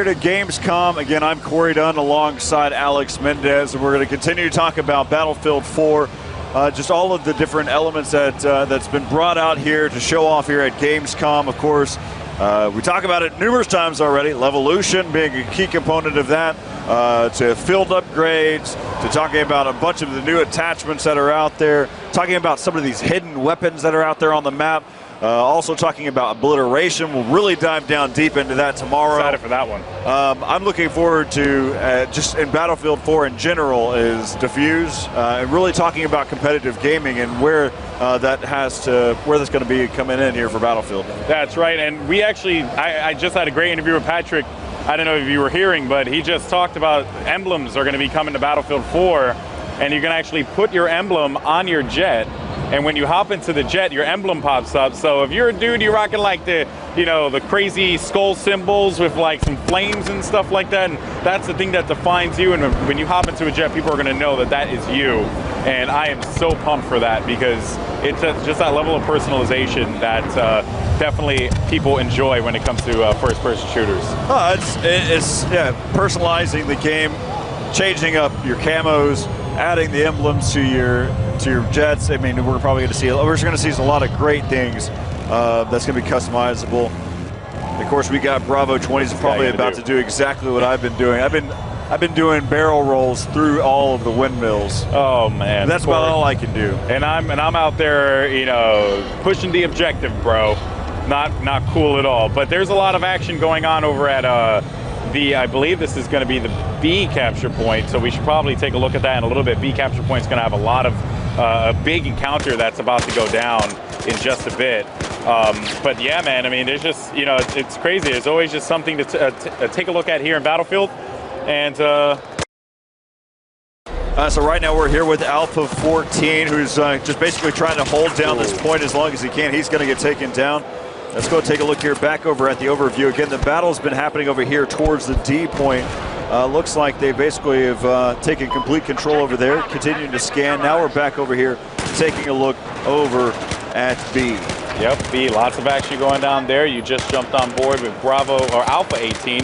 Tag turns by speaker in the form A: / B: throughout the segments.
A: To Gamescom. Again, I'm Corey Dunn alongside Alex Mendez, and we're going to continue to talk about Battlefield 4, just all of the different elements that's been brought out here to show off here at Gamescom. Of course, we talk about it numerous times already, Levolution being a key component of that, to field upgrades, to talking about a bunch of the new attachments that are out there, talking about some of these hidden weapons that are out there on the map. Also talking about obliteration. We'll really dive down deep into that tomorrow.
B: Excited for that one.
A: I'm looking forward to, just in Battlefield 4 in general, is Diffuse, and really talking about competitive gaming and where that's going to be coming in here for Battlefield.
B: That's right, and we actually, I just had a great interview with Patrick. I don't know if you were hearing, but he just talked about emblems are going to be coming to Battlefield 4, and you can actually put your emblem on your jet. And when you hop into the jet, your emblem pops up. So if you're a dude, you're rocking like the crazy skull symbols with like some flames and stuff like that, and that's the thing that defines you. And when you hop into a jet, people are gonna know that that is you. And I am so pumped for that because it's just that level of personalization that definitely people enjoy when it comes to first-person shooters.
A: It's personalizing the game, changing up your camos, adding the emblems to your jets. I mean, we're probably going to see a lot of great things that's going to be customizable. Of course, we got Bravo 20s probably about to do exactly what I've been doing. I've been doing barrel rolls through all of the windmills.
B: Oh man,
A: that's about all I can do.
B: And I'm out there, pushing the objective, bro. Not cool at all. But there's a lot of action going on over at I believe this is going to be the B capture point, so we should probably take a look at that in a little bit. B capture point is going to have a lot of a big encounter that's about to go down in just a bit. But yeah, man, I mean, there's just, it's crazy. There's always just something to take a look at here in Battlefield. And
A: so right now we're here with Alpha 14, who's just basically trying to hold down this point as long as he can. He's going to get taken down. Let's go take a look here back over at the overview. Again, the battle's been happening over here towards the D point. Looks like they basically have taken complete control over there, continuing to scan. Now we're back over here taking a look over at B.
B: Yep, B, lots of action going down there. You just jumped on board with Bravo, or Alpha 18,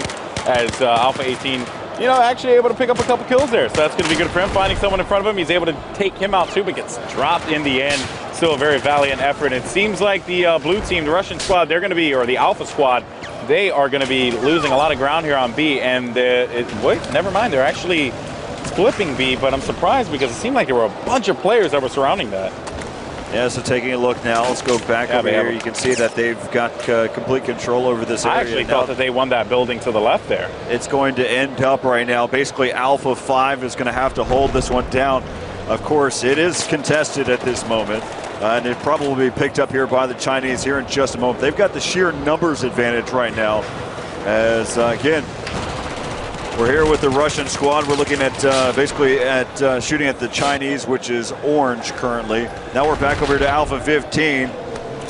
B: as Alpha 18, actually able to pick up a couple kills there. So that's going to be good for him. Finding someone in front of him, he's able to take him out too, but gets dropped in the end. Still a very valiant effort. It seems like the blue team, the Russian squad, they're going to be, or the Alpha squad, they are going to be losing a lot of ground here on B. And wait, never mind, they're actually flipping B, but I'm surprised because it seemed like there were a bunch of players that were surrounding that.
A: Yeah, so taking a look now, let's go back over here. You can see that they've got complete control over this area.
B: I actually thought that they won that building to the left there.
A: It's going to end up right now. Basically, Alpha 5 is going to have to hold this one down. Of course, it is contested at this moment, and it probably will be picked up here by the Chinese here in just a moment. They've got the sheer numbers advantage right now, as again, we're here with the Russian squad. We're looking at basically at shooting at the Chinese, which is orange currently. Now we're back over to Alpha 15,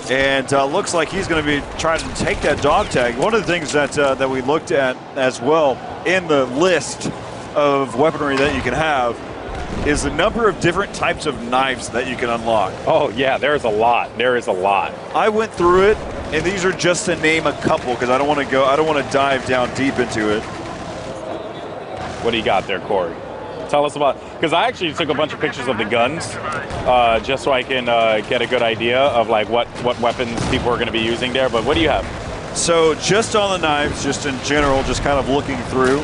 A: and looks like he's going to be trying to take that dog tag. One of the things that we looked at as well in the list of weaponry that you can have is the number of different types of knives that you can unlock.
B: Oh yeah, there's a lot. There is a lot.
A: I went through it, and these are just to name a couple because I don't want to dive down deep into it.
B: What do you got there, Corey? Tell us about, because I actually took a bunch of pictures of the guns just so I can get a good idea of like what weapons people are going to be using there. But what do you have?
A: So just on the knives, just in general, just kind of looking through,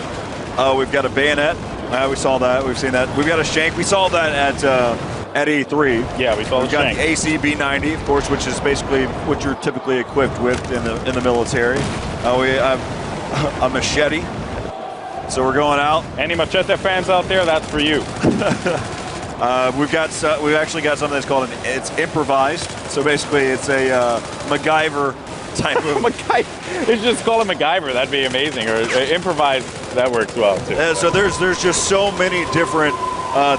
A: we've got a bayonet. We saw that. We've seen that. We've got a shank. We saw that at E3.
B: Yeah, we saw the shank.
A: We've got the ACB-90, of course, which is basically what you're typically equipped with in the military. We have a machete. So we're going out.
B: Any machete fans out there, that's for you.
A: We've actually got something that's called it's improvised. So basically, it's a MacGyver type of.
B: MacGyver. They should just call it MacGyver. That'd be amazing. Or improvised. That works well too.
A: So there's just so many different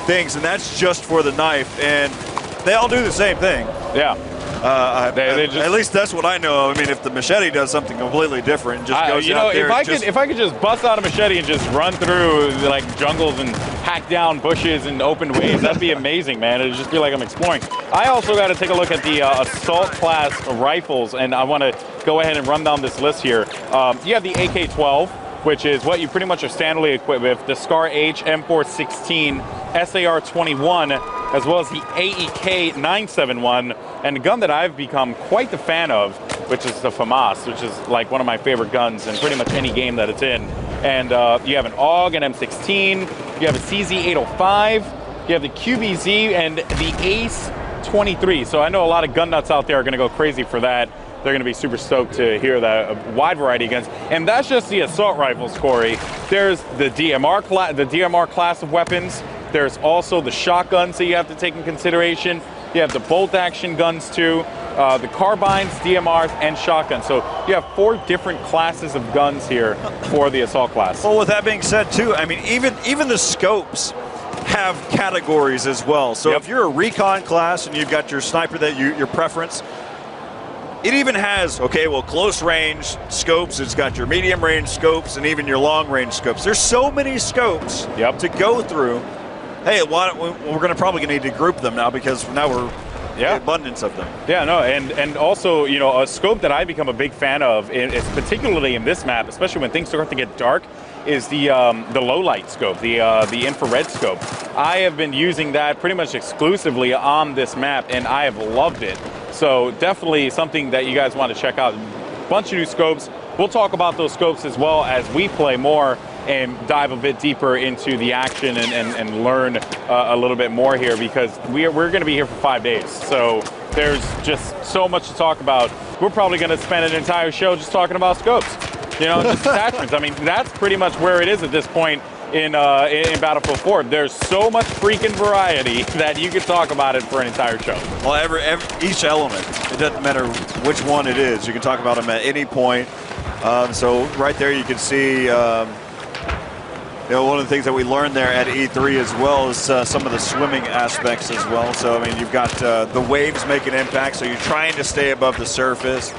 A: things, and that's just for the knife, and they all do the same thing.
B: Yeah.
A: At least that's what I know. I mean, if the machete does something completely different, just goes out there.
B: If I could just bust out a machete and just run through like jungles and hack down bushes and open ways, that'd be amazing, man. It'd just be like I'm exploring. I also got to take a look at the assault class rifles, and I want to go ahead and run down this list here. You have the AK-12. which is what you pretty much are standardly equipped with, the SCAR H M416, SAR 21, as well as the AEK 971, and a gun that I've become quite the fan of, which is the FAMAS, which is like one of my favorite guns in pretty much any game that it's in. And you have an AUG, an M16, you have a CZ 805, you have the QBZ, and the ACE 23. So I know a lot of gun nuts out there are going to go crazy for that. They're going to be super stoked to hear that a wide variety of guns. And that's just the assault rifles, Corey. There's the DMR class of weapons. There's also the shotguns that you have to take in consideration. You have the bolt action guns too, the carbines, DMRs, and shotguns. So you have 4 different classes of guns here for the assault class.
A: Well, with that being said too, I mean, even the scopes have categories as well. So if you're a recon class and you've got your sniper that your preference, it even has, okay, well, close range scopes, it's got your medium range scopes, and even your long range scopes. There's so many scopes to go through. Hey, we're going to probably need to group them now, because now we're abundance of them.
B: Yeah, no, and also, you know, a scope that I've become a big fan of, is particularly in this map, especially when things start to get dark, is the low light scope, the infrared scope. I have been using that pretty much exclusively on this map, and I have loved it. So definitely something that you guys want to check out. Bunch of new scopes. We'll talk about those scopes as well as we play more and dive a bit deeper into the action and learn a little bit more here, because we're going to be here for 5 days. So there's just so much to talk about. We're probably going to spend an entire show just talking about scopes, you know, just attachments. I mean, that's pretty much where it is at this point in Battlefield 4. There's so much freaking variety that you could talk about it for an entire show.
A: Well, each element, it doesn't matter which one it is, you can talk about them at any point. So right there you can see, you know, one of the things that we learned there at E3 as well is some of the swimming aspects as well. So, I mean, you've got the waves make an impact, so you're trying to stay above the surface.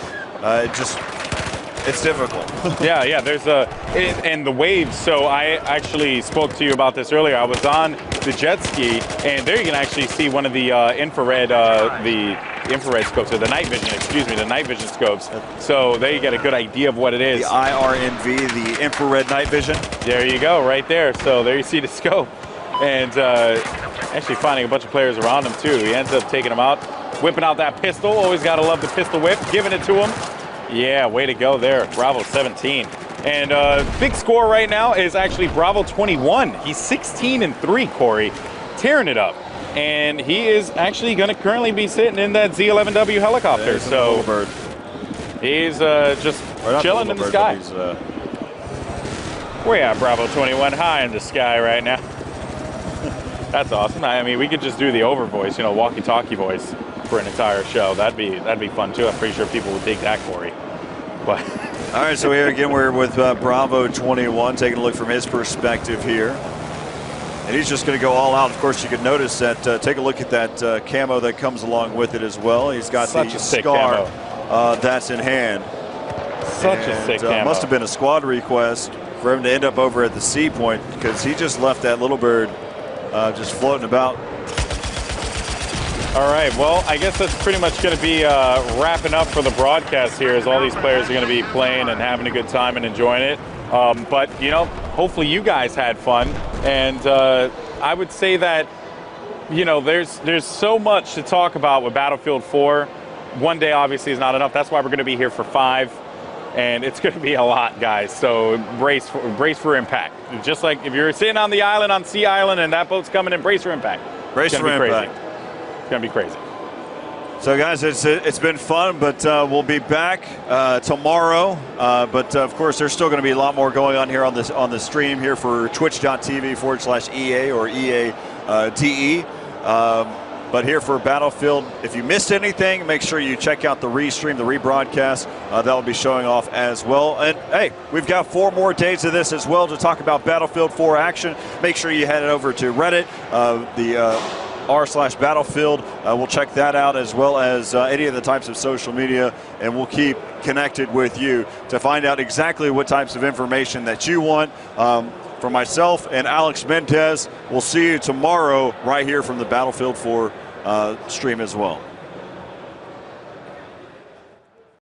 A: It's difficult.
B: yeah, there's and the waves. So I actually spoke to you about this earlier. I was on the jet ski, and there you can actually see one of the infrared scopes, or the night vision, the night vision scopes. So there you get a good idea of what it is.
A: The IRNV, the infrared night vision.
B: There you go, right there. So there you see the scope. And actually finding a bunch of players around him too. He ends up taking them out, whipping out that pistol. Always got to love the pistol whip, giving it to him. Yeah, way to go there, Bravo 17. And big score right now is actually Bravo 21. He's 16-3, Corey, tearing it up. And he is actually going to currently be sitting in that Z11W helicopter.
A: There's so bird.
B: He's just chilling in the sky. We're at Bravo 21, high in the sky right now. That's awesome. I mean, we could just do the over voice, you know, walkie-talkie voice for an entire show. That'd be fun too. I'm pretty sure people would dig that, Corey. But
A: all right, so here again we're with Bravo 21, taking a look from his perspective here, and he's just going to go all out. Of course, you can notice that. Take a look at that camo that comes along with it as well. He's got
B: such
A: the
B: a sick
A: SCAR
B: camo.
A: That's in hand.
B: Such a sick camo.
A: Must have been a squad request for him to end up over at the C point, because he just left that little bird just floating about.
B: All right, well, I guess that's pretty much going to be wrapping up for the broadcast here, as all these players are going to be playing and having a good time and enjoying it. But, you know, hopefully you guys had fun. And I would say that, you know, there's so much to talk about with Battlefield 4. One day, obviously, is not enough. That's why we're going to be here for 5. And it's going to be a lot, guys. So brace for impact. Just like if you're sitting on the island, on Sea Island, and that boat's coming in, brace for impact.
A: Brace for impact.
B: It's going to be crazy.
A: So, guys, it's been fun, but we'll be back tomorrow. But of course, there's still going to be a lot more going on here on the stream here for twitch.tv/EA or EATE. But here for Battlefield, if you missed anything, make sure you check out the restream, the rebroadcast. That will be showing off as well. And hey, we've got 4 more days of this as well to talk about Battlefield 4 action. Make sure you head over to Reddit, r/Battlefield. We'll check that out, as well as any of the types of social media, and we'll keep connected with you to find out exactly what types of information that you want. For myself and Alex Mendez, we'll see you tomorrow right here from the Battlefield 4 stream as well.